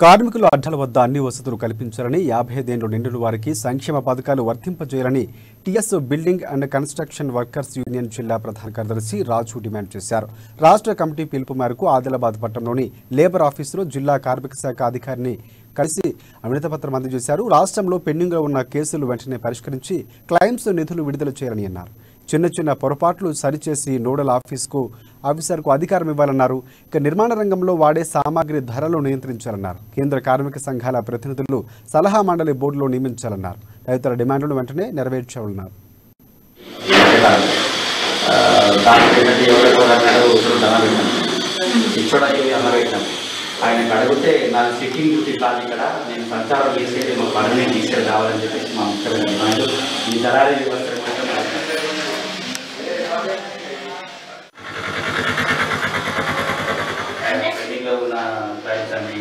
కార్మికుల అడ్డల వద్ద అన్ని వసతులు కల్పించాలని 55 ఏళ్లు నిండిన వారికి సంక్షేమ పథకాలు వర్తింపజేయాలని TS building and construction workers union జిల్లా ప్రధాన కార్యదర్శి రాజు డిమాండ్ చేశారు. రాష్ట్ర కమిటీ పిలుపు మేరకు ఆదిలాబాద్ పట్టణంలోని లేబర్ ఆఫీసులో జిల్లా కార్మిక శాఖ అధికారిని కలిసి అవినతిపత్రం అందజేశారు. రాష్ట్రంలో పెండింగ్లో ఉన్న కేసులు వెంటనే పరిష్కరించి క్లెయిమ్స్ నిధులు విడుదల చేయాలని అన్నారు. చిన్న పొరపాట్లు సరిచేసి నోడల్ ఆఫీసర్కు అధికారం ఇవ్వాలన్నారు. ఇక నిర్మాణ రంగంలో వాడే సామాగ్రి ధరలు నియంత్రించాలన్నారు. కేంద్ర కార్మిక సంఘాల ప్రతినిధులు సలహా మండలి బోర్డులో నియమించాలన్నారు. తదితర డిమాండ్లను వెంటనే నెరవేర్చాలన్నారు. ఆయన అడిగితే నా సిట్టింగ్ డ్యూటీ కాదు, ఇక్కడ నేను సంచారం చేసేది మా పర్మనెంట్ టీచర్ కావాలని చెప్పేసి మా ముఖ్యమైన డిమాండ్. ఈ దళారీ వ్యవస్థ పెండింగ్లో ఉన్న ప్రైస్ అన్ని